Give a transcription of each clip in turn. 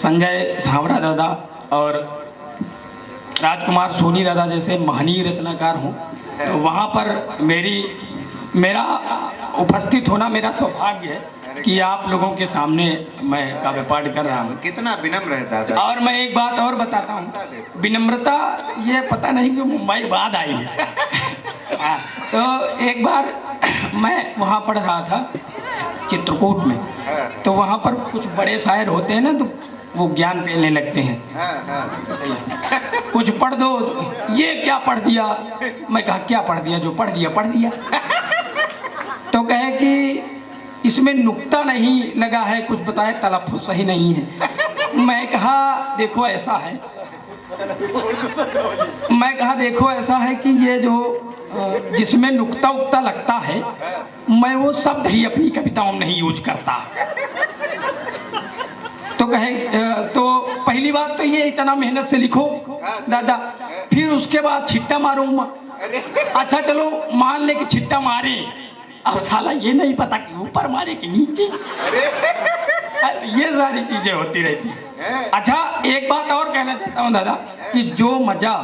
संजय सावरा दादा और राजकुमार सोनी दादा जैसे महनीय रचनाकार हूँ, तो वहाँ पर मेरा उपस्थित होना मेरा सौभाग्य है कि आप लोगों के सामने मैं काव्य पाठ कर रहा हूँ। कितना विनम्र है दादा। और मैं एक बात और बताता हूँ, विनम्रता ये पता नहीं कि मुंबई बाद आई है। तो एक बार मैं वहाँ पढ़ रहा था चित्रकूट में, तो वहाँ पर कुछ बड़े शायर होते हैं ना, तो वो ज्ञान देने लगते हैं। कुछ पढ़ दो, ये क्या पढ़ दिया? मैं कहा क्या पढ़ दिया? जो पढ़ दिया। तो कहे कि इसमें नुक्ता नहीं लगा है, कुछ बताए तलफ़्फ़ुज़ सही नहीं है। मैं कहा देखो ऐसा है कि ये जो जिसमें नुक्ता उक्ता लगता है, मैं वो शब्द ही अपनी कविताओं में नहीं यूज करता। तो कहे तो पहली बात तो ये इतना मेहनत से लिखो दादा, फिर उसके बाद छिट्टा मारूंगा। अच्छा चलो मान ले कि छिट्टा मारे, अब साला ये नहीं पता कि ऊपर मारे कि नीचे। ये सारी चीजें होती रहती हैं। अच्छा एक बात और कहना चाहता हूँ दादा कि जो मजा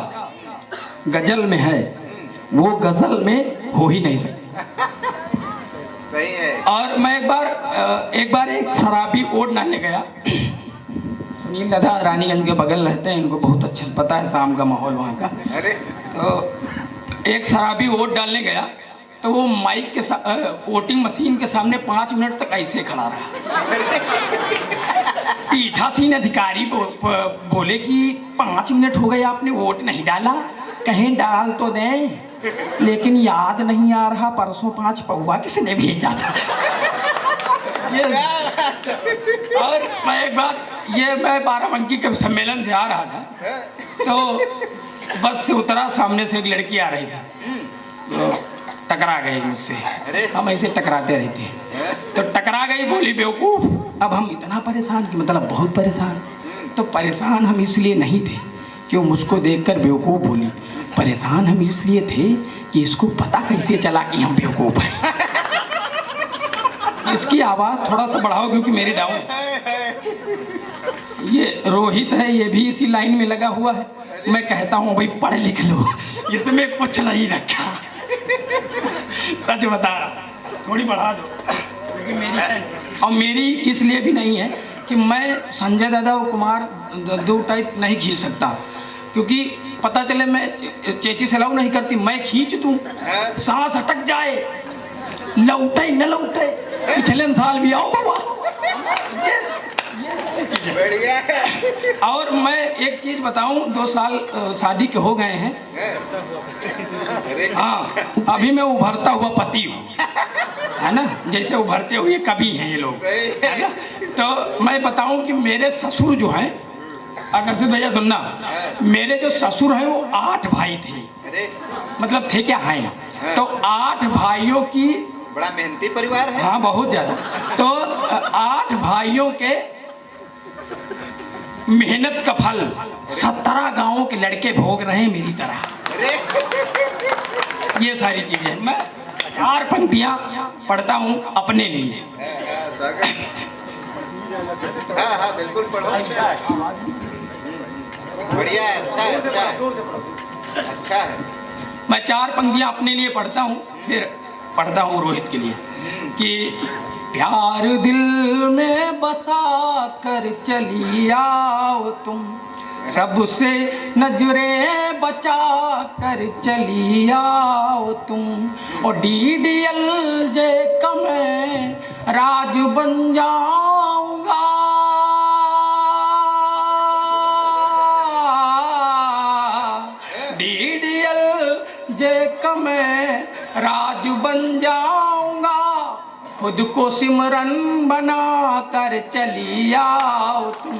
गजल में है वो गजल में हो ही नहीं सकता। सही है। और मैं एक बार एक शराबी ओट डालने गया। सुनील दादा रानीगंज के बगल रहते हैं, इनको बहुत अच्छे से पता है शाम का माहौल वहाँ का। तो एक शराबी वोट डालने गया, तो वो माइक के वोटिंग मशीन के सामने 5 मिनट तक ऐसे खड़ा रहा। पीठासीन अधिकारी बोले कि 5 मिनट हो गए आपने वोट नहीं डाला। कहीं डाल तो दें, लेकिन याद नहीं आ रहा परसों 5 पौवा किसने भेजा था। और मैं एक बात, मैं बाराबंकी के सम्मेलन से आ रहा था, तो बस से उतरा, सामने से एक लड़की आ रही थी, तो टकरा गई मुझसे। हम ऐसे टकराते रहते हैं, तो टकरा गई, बोली बेवकूफ़। अब हम इतना परेशान कि मतलब बहुत परेशान। तो परेशान हम इसलिए नहीं थे कि वो मुझको देखकर बेवकूफ़ बोली, परेशान हम इसलिए थे कि इसको पता कैसे चला कि हम बेवकूफ़ हैं। इसकी आवाज़ थोड़ा सा बढ़ाओ क्योंकि मेरी डाउन। ये रोहित है, ये भी इसी लाइन में लगा हुआ है। मैं कहता हूँ भाई पढ़ लिख लो, इसमें कुछ नहीं रखा। सच बता, थोड़ी बढ़ा दो मेरी है। और मेरी इसलिए भी नहीं है कि मैं संजय दादा और कुमार दो टाइप नहीं खींच सकता, क्योंकि पता चले मैं चेची से अलाउ नहीं करती, मैं खींच दूँ, सांस अटक जाए, लौटे न लौटे, पिछले साल भी आओ बाबा। और मैं एक चीज बताऊं, 2 साल शादी के हो गए हैं। हाँ, अभी मैं उभरता हुआ पति हूँ, है ना, जैसे उभरते हुए कभी हैं ये लोग, है ना। तो मैं बताऊं कि मेरे ससुर जो हैं, अगर से भैया सुनना, मेरे जो ससुर हैं वो 8 भाई थे, मतलब थे क्या हैं, तो 8 भाइयों की, बड़ा मेहनती परिवार है। हाँ बहुत ज्यादा। तो 8 भाइयों के मेहनत का फल 17 गांवों के लड़के भोग रहे हैं मेरी तरह। ये सारी चीजें मैं 4 पंक्तियां पढ़ता हूँ अपने लिए। हाँ बिल्कुल पढ़ो। बढ़िया है, अच्छा है, अच्छा है, अच्छा है। मैं 4 पंक्तियां अपने लिए पढ़ता हूँ, फिर पढ़ता हूँ रोहित के लिए कि प्यार दिल में बसा कर चली आओ तुम, सबसे नजरें बचा कर चली आओ तुम, और DDL जे का मैं राज बन जाऊंगा, DDL जे का मैं राज बन जाऊंगा, खुद को सिमरन बना कर चली आओ तुम।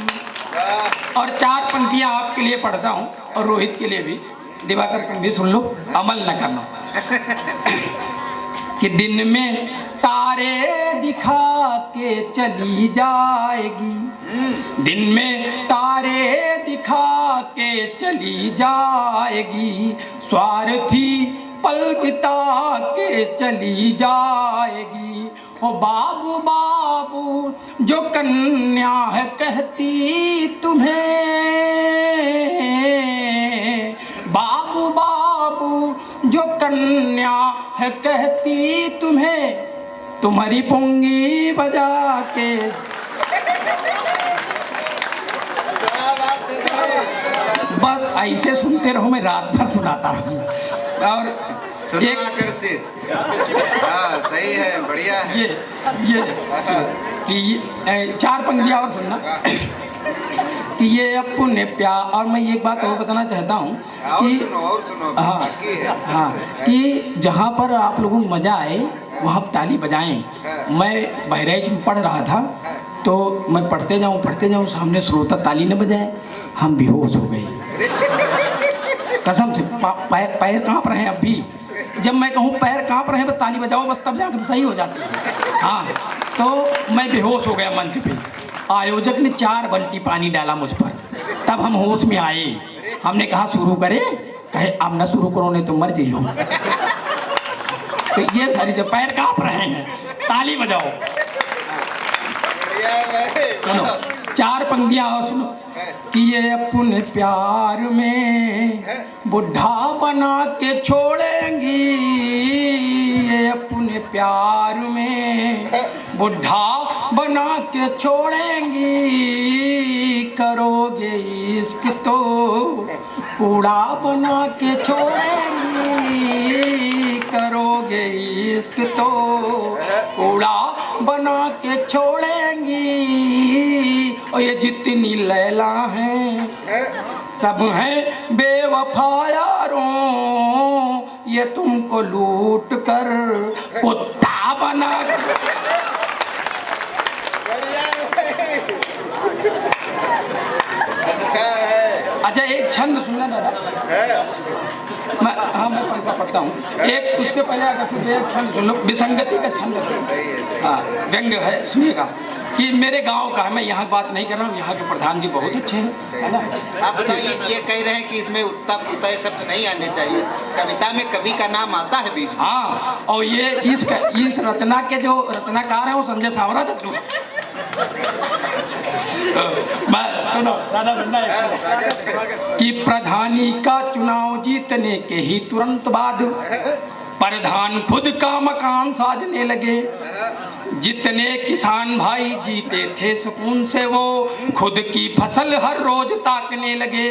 और 4 पंक्तियां आपके लिए पढ़ता हूँ और रोहित के लिए भी, दिवाकर तुम भी सुन लो, अमल न करना। कि दिन में तारे दिखा के चली जाएगी, दिन में तारे दिखा के चली जाएगी, स्वार्थी पल बिता के चली जाएगी, ओ बाबू बाबू जो कन्या है कहती तुम्हें, बाबू बाबू जो कन्या है कहती तुम्हें, तुम्हारी पुंगी बजा के। बस ऐसे सुनते रहो, मैं रात भर सुनाता रहूँगा। और सुना कर से। हाँ सही है, बढ़िया है। ये कि 4 पंक्तियाँ और सुनना कि ये अपने प्यार। और मैं एक बात और बताना चाहता हूँ कि और सुनो, हाँ हाँ कि जहाँ पर आप लोगों को मजा आए वहाँ ताली बजाएं। मैं बहराइच में पढ़ रहा था तो मैं पढ़ते जाऊँ सामने श्रोता ताली न बजाए, हम बेहोश हो गए कसम से। पैर काँप रहे हैं अब भी। जब मैं कहूँ पैर काँप रहे हैं बस ताली बजाओ, बस तब जाकर सही हो जाती है। हाँ तो मैं बेहोश हो गया मंच पे। आयोजक ने 4 बाल्टी पानी डाला मुझ पर, तब हम होश में आए। हमने कहा शुरू करें, कहे अब ना शुरू करो नहीं तो मर जाइयो। तो ये सारी जो पैर काँप रहे हैं, ताली बजाओ। सुनो 4 पंक्तियाँ और सुनो कि ये अपने प्यार में बुढ़ा बना के छोड़ेंगी, ये अपने प्यार में बुढ़ा बना के छोड़ेंगी, करोगे इश्क तो कूड़ा बना के छोड़ेंगी, करोगे इश्क तो कूड़ा बना के छोड़ेंगी। और ये जितनी लैला हैं सब हैं बेवफा यारों, ये तुमको लूट कर कुत्ता बना। अच्छा एक छंद सुनना दादा, मैं पढ़ता हूँ एक, उसके पहले अगर एक छंद सुन लो, विसंगति का छंद। हाँ व्यंग है, सुनिएगा कि मेरे गांव का है, मैं यहाँ बात नहीं कर रहा हूँ, यहाँ के प्रधान जी बहुत अच्छे हैं, है ना। आप बताइए, ये कह रहे हैं कि इसमें उत्ता पुता ये शब्द नहीं आने चाहिए, कविता में कवि का नाम आता है बीच में। हाँ और ये इस रचना के जो रचनाकार है वो संजय सावरा दत्तू है। सुनो दादा सुनना कि प्रधानी का चुनाव जीतने के ही तुरंत बाद प्रधान खुद का मकान साजने लगे। जितने किसान भाई जीते थे सुकून से वो खुद की फसल हर रोज ताकने लगे।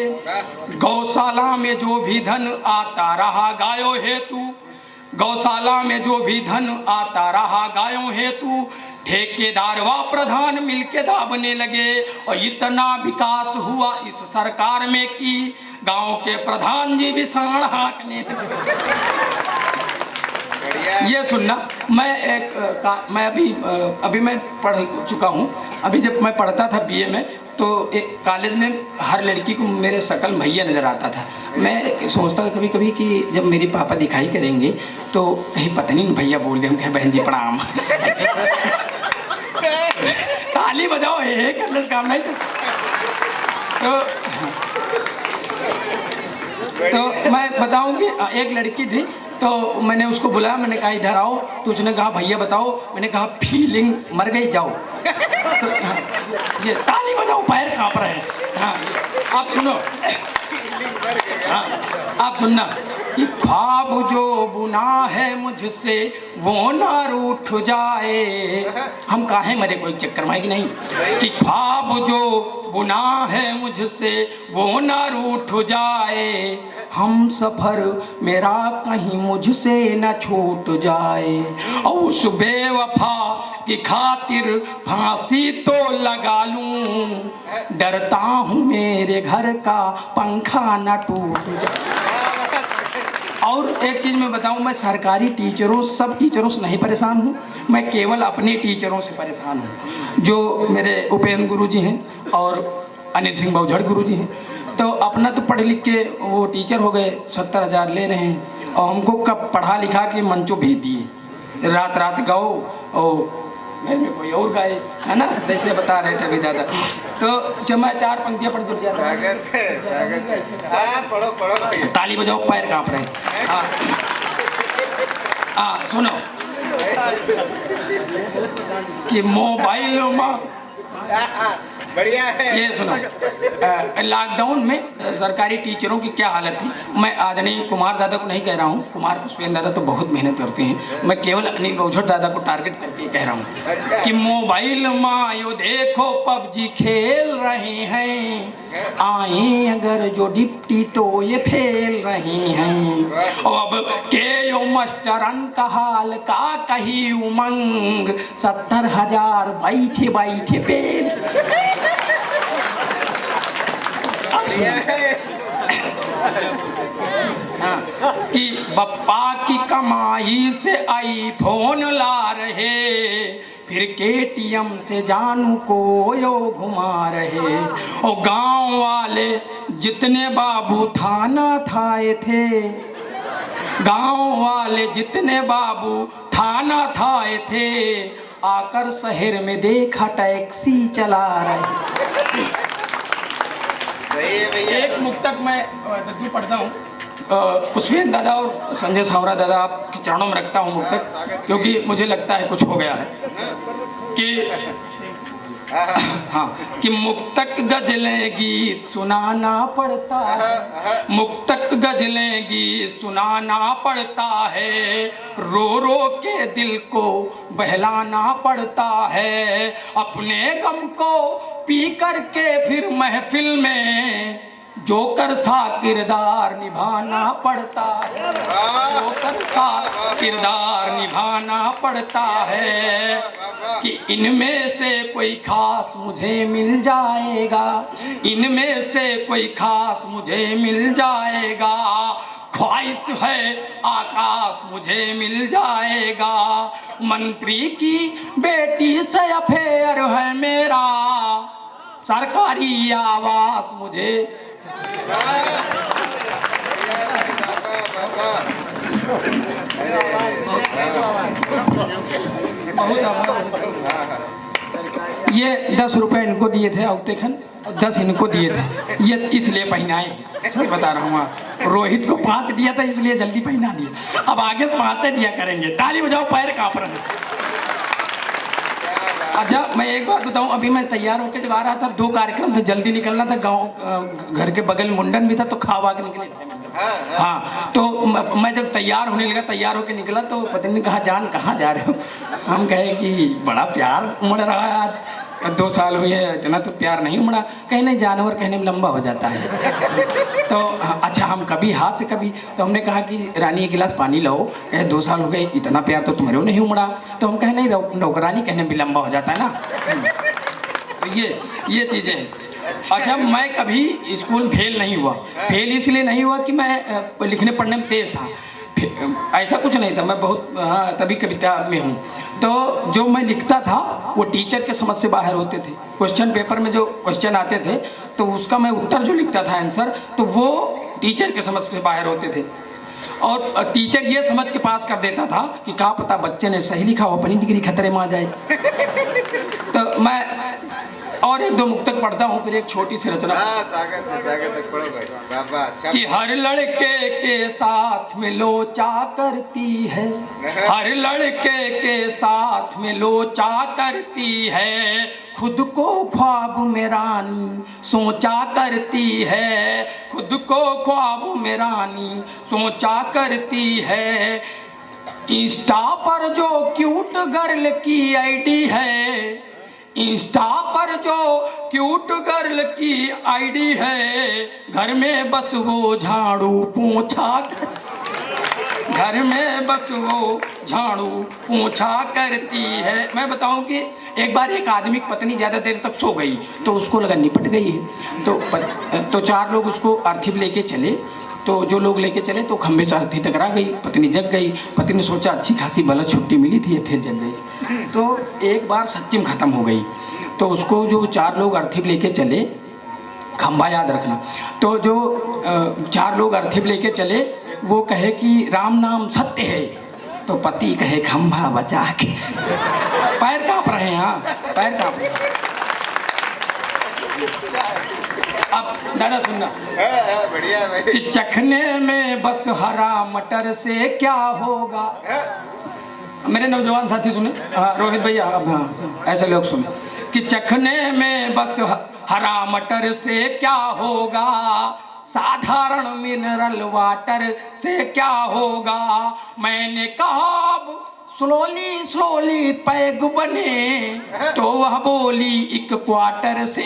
गौशाला में जो भी धन आता रहा गायों हेतु, गौशाला में जो भी धन आता रहा गायों हेतु, ठेकेदार व प्रधान मिलके दाबने लगे। और इतना विकास हुआ इस सरकार में कि गांव के प्रधान जी भी साण हाँकने लगे। ये सुनना, मैं अभी मैं पढ़ चुका हूँ। अभी जब मैं पढ़ता था बीए में तो एक कॉलेज में हर लड़की को मेरे शकल भैया नज़र आता था। मैं सोचता था कभी कभी कि जब मेरे पापा दिखाई करेंगे तो कहीं पता नहीं भैया बोल दें, कहीं बहन जी प्रणाम। ताली बजाओ हे करने काम नहीं। तो मैं बताऊं कि एक लड़की थी, तो मैंने उसको बुलाया, मैंने कहा इधर आओ, तो उसने कहा भैया बताओ। मैंने कहा फीलिंग मर गई, जाओ। तो ये ताली बजाओ, पैर कांप रहे हैं। हाँ आप सुनो, हाँ आप सुनना कि ख्वाब जो बुना है मुझसे वो ना रूठ जाए। हम काहे मरे कोई चक्कर में कि नहीं, कि ख्वाब जो बुना है मुझसे वो ना रूठ जाए। हम सफर मेरा कहीं मुझसे न छूट जाए। और उस बेवफा की खातिर फांसी तो लगा लूं, डरता हूँ मेरे घर का पंखा न टूट जाए। और एक चीज़ मैं बताऊं, मैं सरकारी टीचरों, सब टीचरों से नहीं परेशान हूँ, मैं केवल अपने टीचरों से परेशान हूँ। जो मेरे उपेंद्र गुरु जी हैं और अनिल सिंह बहुझड़ गुरु जी हैं, तो अपना तो पढ़ लिख के वो टीचर हो गए, 70,000 ले रहे हैं। और हमको कब पढ़ा लिखा के मंचों भेज दिए, रात रात गाओ और घर में कोई और गाए, है ना, जैसे बता रहे थे अभी दादा। तो जब मैं 4 पंक्तियाँ पढ़ जुट जाता हूँ, ताली बजाओ, पैर काँप रहे हैं। हाँ सुनो, कि मोबाइल में बढ़िया है। ये सुनो, लॉकडाउन में सरकारी टीचरों की क्या हालत थी। मैं आदरणीय कुमार दादा को नहीं कह रहा हूँ, कुमार पुष्पेंद्र दादा तो बहुत मेहनत करते हैं, मैं केवल अनिल बहुझट दादा को टारगेट करके कह रहा हूँ कि मोबाइल में यो देखो पबजी खेल रहे हैं, आए अगर जो डिप्टी तो ये फेल रहे हैं। अब के यो मास्टरन का हाल का कही उमंग, 70,000 बैठे बैठे फेल। हाँ, कि बप्पा की कमाई से आईफोन ला रहे, फिर केटीएम से जानू को यो घुमा रहे। और गांव वाले जितने बाबू थाना थाए थे, गांव वाले जितने बाबू थाना थाए थे, आकर शहर में देखा टैक्सी चला रहे। एक मुक्तक मैं दद्दू पढ़ता हूँ, पुष्पेंद्र दादा और संजय सावरा दादा आपके चरणों में रखता हूँ मुक्तक, क्योंकि मुझे लगता है कुछ हो गया है कि हाँ, कि मुक्तक गजलें गीत सुनाना पड़ता है, मुक्तक गजलें गीत सुनाना पड़ता है, रो रो के दिल को बहलाना पड़ता है, अपने गम को पी करके फिर महफिल में जोकर सा किरदार निभाना पड़ता है, जोकर सा किरदार निभाना पड़ता है, कि इनमें से कोई खास मुझे मिल जाएगा, इनमें से कोई खास मुझे मिल जाएगा, ख्वाहिश है आकाश मुझे मिल जाएगा, मंत्री की बेटी से अफेयर है मेरा, सरकारी आवास मुझे बहुत ये 10 रुपए इनको दिए थे औतेखन, 10 इनको दिए थे, ये इसलिए पहनाए, सच बता रहा हूँ। रोहित को 5 दिया था इसलिए जल्दी पहना दिया, अब आगे 5 दिया करेंगे। ताली बजाओ, पैर कांप रहे हैं। अच्छा, मैं एक बात बताऊं, अभी मैं तैयार होकर जब आ रहा था, 2 कार्यक्रम थे, जल्दी निकलना था, गांव घर के बगल मुंडन भी था, तो खावा के निकले थे। हाँ, तो मैं जब तैयार होने लगा, तैयार होकर निकला, तो पत्नी ने कहा, जान कहाँ जा रहे हो? हम कहे कि बड़ा प्यार उमड़ रहा है आज, 2 साल हुए, इतना तो प्यार नहीं उमड़ा। कहे नहीं, जानवर कहने में लंबा हो जाता है। तो अच्छा, हम कभी हाथ से कभी, तो हमने कहा कि रानी 1 गिलास पानी लो। कहे 2 साल हो गए, इतना प्यार तो तुम्हारे नहीं उमड़ा। तो हम कहे नहीं, नौकरानी कहने में भी लंबा हो जाता है ना। तो ये चीज़ें। अच्छा, मैं कभी स्कूल फेल नहीं हुआ। फेल इसलिए नहीं हुआ कि मैं लिखने पढ़ने में तेज़ था, ऐसा कुछ नहीं था। मैं बहुत तभी कविता में हूँ। तो जो मैं लिखता था वो टीचर के समझ से बाहर होते थे। क्वेश्चन पेपर में जो क्वेश्चन आते थे तो उसका मैं उत्तर जो लिखता था आंसर, तो वो टीचर के समझ से बाहर होते थे। और टीचर ये समझ के पास कर देता था कि क्या पता बच्चे ने सही लिखा हो, अपनी डिग्री खतरे में आ जाए। तो मैं और 1-2 मुक्तक पढ़ता हूँ, फिर एक छोटी सी रचना। कि हर लड़के के साथ में लोचा करती है, हर लड़के के साथ में लोचा करती है, खुद को ख्वाब में रानी सोचा करती है, खुद को ख्वाब में रानी सोचा करती है। इंस्टा पर जो क्यूट गर्ल की आईडी है, इंस्टा पर जो क्यूट गर्ल की आईडी है, घर में बस वो झाड़ू पोंछा, घर में बस वो झाड़ू पोंछा करती है। मैं बताऊं कि एक बार एक आदमी की पत्नी ज़्यादा देर तक सो गई, तो उसको लगा निपट गई है। तो 4 लोग उसको अर्थिव लेके चले। तो जो लोग लेके चले तो खंभे से अर्थी टकरा गई, पत्नी जग गई। पति ने सोचा अच्छी खासी बलत छुट्टी मिली थी, फिर जग गई। तो एक बार सच्ची में ख़त्म हो गई। तो उसको जो 4 लोग अर्थिव लेके चले, खंभा याद रखना, तो जो 4 लोग अर्थिव लेके चले वो कहे कि राम नाम सत्य है, तो पति कहे खंभा बचा के। पैर कांप रहे हैं, हाँ पैर कांप रहे हैं। अब दादा सुनना, बढ़िया भाई। कि चखने में बस हरा मटर से क्या होगा, मेरे नौजवान साथी सुने, हाँ रोहित भैया, हाँ ऐसे लोग सुने कि चखने में बस हरा मटर से क्या होगा, साधारण मिनरल वाटर से क्या होगा। मैंने कहा स्लोली स्लोली पैग बने, तो वह बोली एक क्वार्टर से,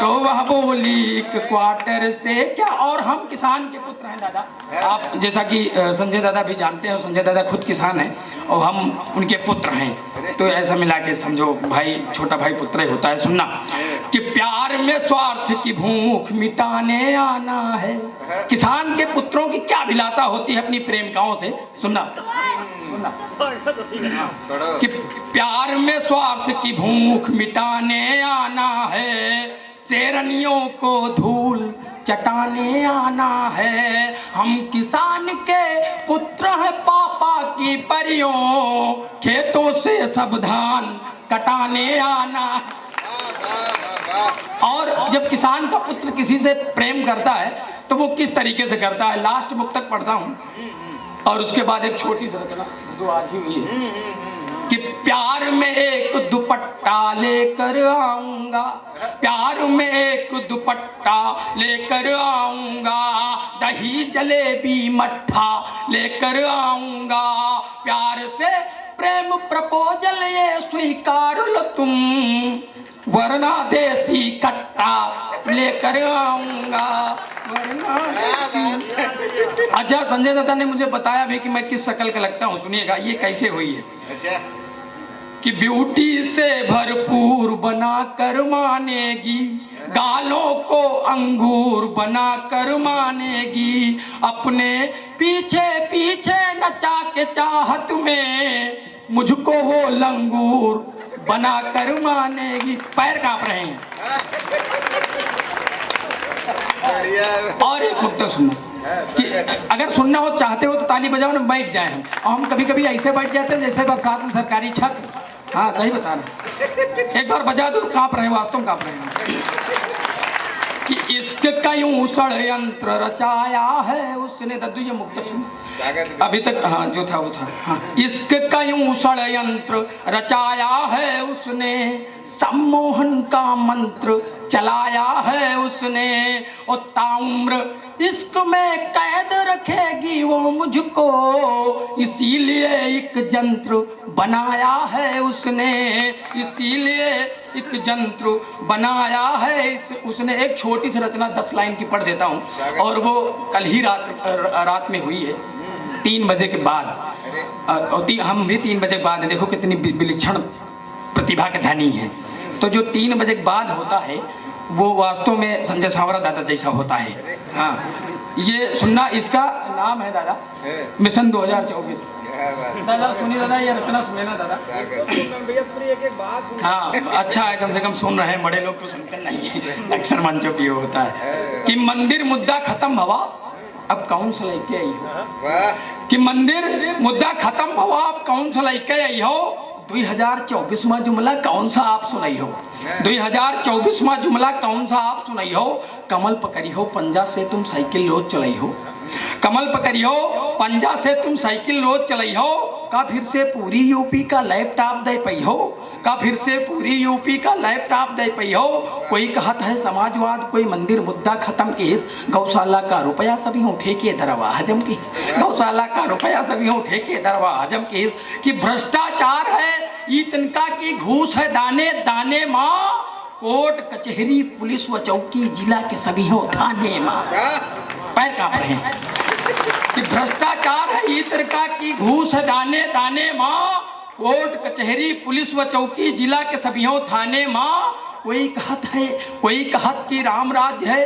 तो वह बोली एक क्वार्टर से क्या। और हम किसान के पुत्र हैं दादा, आप जैसा कि संजय दादा भी जानते हैं, संजय दादा खुद किसान हैं और हम उनके पुत्र हैं, तो ऐसा मिला के समझो भाई, छोटा भाई पुत्र ही होता है। सुनना कि प्यार में स्वार्थ की भूख मिटाने आना है। किसान के पुत्रों की क्या अभिलाषा होती है अपनी प्रेमिकाओं से, सुनना कि प्यार में स्वार्थ की भूख मिटाने आना है, शेरनियों को धूल चटाने आना है। हम किसान के पुत्र हैं पापा की परियों, खेतों से सब धान कटाने आना। और जब किसान का पुत्र किसी से प्रेम करता है तो वो किस तरीके से करता है, लास्ट बुक तक पढ़ता हूँ और उसके बाद एक छोटी सी रचना जो आज ही हुई है कि प्यार में एक दुपट्टा लेकर आऊंगा, प्यार में एक दुपट्टा लेकर आऊंगा, दही जलेबी मट्ठा लेकर आऊंगा, प्यार से प्रेम प्रपोजल ये स्वीकार लो तुम, वरना देसी कट्टा लेकर आऊंगा, वरना देसी। अच्छा, संजय दत्ता ने मुझे बताया भी कि मैं किस शक्ल का लगता हूँ, सुनिएगा ये कैसे हुई है। कि ब्यूटी से भरपूर बना कर मानेगी, गालों को अंगूर बना कर मानेगी, अपने पीछे पीछे नचा के चाहत में मुझको वो लंगूर बना कर मानेगी। पैर कांप रहे हैं। और एक नुकता सुनना कि अगर सुनना हो चाहते हो तो ताली बजाओ ना, बैठ जाए हम। और हम कभी कभी ऐसे बैठ जाते हैं जैसे बरसात में सरकारी छत। हाँ सही बता रहे, एक बार बजा दो, कांप रहे, वास्तव कांप रहे हैं। कि इश्क का यूं षड्यंत्र रचाया है उसने, दद्दू ये मुक्त अभी तक, हाँ जो था वो था, हाँ इश्क का यूं षड्यंत्र रचाया है उसने, सम्मोहन का मंत्र चलाया है उसने, और ताउम्र इश्क में कैद रखेगी वो मुझको, इसीलिए एक जंत्र बनाया है उसने, इसीलिए एक जंत्र बनाया है उसने। एक छोटी सी रचना 10 लाइन की पढ़ देता हूँ, और वो कल ही रात में हुई है 3 बजे के बाद, और हम भी 3 बजे के बाद, देखो कितनी विलक्षण प्रतिभा के धनी है। तो जो 3 बजे के बाद होता है वो वास्तव में संजय सांवरा दादा जैसा होता है। हाँ ये सुनना, इसका नाम है दादा मिशन 2024। दादा सुनिए दादा, ये रचना सुने ना दादा। हाँ अच्छा है, कम से कम सुन रहे हैं, बड़े लोग तो सुनते नहीं है, अक्सर मंचों पे होता है। कि मंदिर मुद्दा खत्म हुआ अब कौन सा लेके आई हो, कि मंदिर मुद्दा खत्म हुआ अब कौन सा लेके आई हो, 2024वां जुमला कौन सा आप सुनाई हो, 2024वां जुमला कौन सा आप सुनाई हो। कमल पकड़ी हो पंजा से तुम साइकिल रोज चलाई हो, कमल पकड़ी हो पंजा से तुम साइकिल रोज चलाई हो, का फिर से पूरी यूपी का लैपटॉप दे पई हो, का फिर से पूरी यूपी का लैपटॉप दे पई हो। कोई कहत है समाजवाद, कोई मंदिर मुद्दा खत्म केस, गौशाला का रुपया सभी हो ठेके दरवा हजम केस, गौशाला का रुपया सभी हो ठेके दरवा हजम केस। कि भ्रष्टाचार है ई तिनका की घूस है दाने दाने माँ, कोर्ट कचहरी पुलिस व चौकी जिला के सभी हो थाने माँ। पैर कांप रहे हैं। कि भ्रष्टाचार है ई तिनका की घूस है दाने दाने माँ, कोर्ट कचहरी पुलिस व चौकी जिला के सभी हो थाने माँ। कोई कहत है, कोई कहत की राम राज है,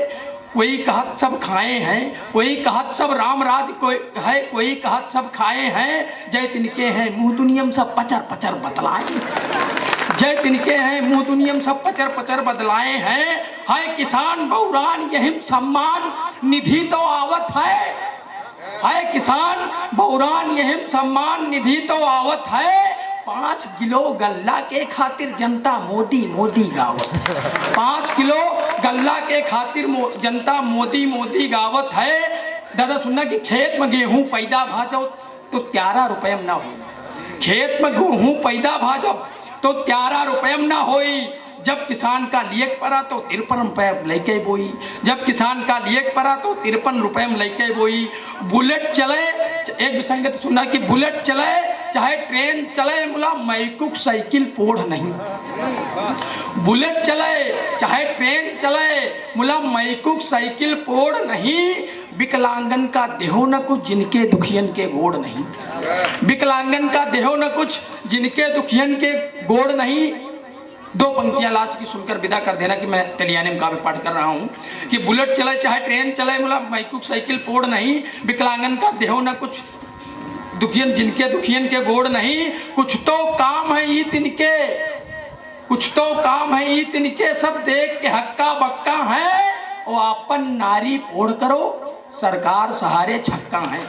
कोई कहत सब खाए हैं, कोई कहत सब राम राज कोई है, कोई कहत सब खाए हैं। जय तिनके हैं मुँह दुनियम सब पचर पचर बतलाए, जय तिनके हैं मुँह दुनियम सब पचर पचर बदलाए हैं। हाय किसान बहुरान यही सम्मान निधि तो आवत है, हाय किसान बहुरान यही सम्मान निधि तो आवत है। 5 किलो गल्ला के खातिर जनता मोदी मोदी गावत, 5 किलो गल्ला के खातिर जनता मोदी मोदी गावत है। दादा सुनना कि खेत में गेहूं पैदा भाजो तो 13 रुपये में ना हो। खेत में गेहूं पैदा भा जब तो 13 रुपये में ना होई। जब किसान का लियक पड़ा तो 53 रुपये लेके बोई। जब किसान का लियक पड़ा तो 53 रुपये में लेके बोई। बुलेट चले, एक विसंगत सुना कि बुलेट चले चाहे ट्रेन चले, बोला मैकुक साइकिल पोढ़ नहीं। बुलेट चले चाहे ट्रेन चले, बोला मैकुक साइकिल पोढ़ नहीं। विकलांगन का देहो न कुछ जिनके दुखियन के गोड़ नहीं। विकलांगन का देहो न कुछ जिनके दुखियन के गोड़ नहीं। दो पंक्तियां लास्ट की सुनकर विदा कर देना कि मैं तेलियाने में काव्य पाठ कर रहा हूँ कि बुलेट चले चाहे ट्रेन चले, बोला मैकुक साइकिल पोढ़ नहीं। विकलांगन का देहो न कुछ दुखियन जिनके दुखियन के गोड़ नहीं। कुछ तो काम है ईत इनके, कुछ तो काम है ईत इनके, सब देख के हक्का बक्का है। वो अपन नारी फोड़ करो, सरकार सहारे छक्का है।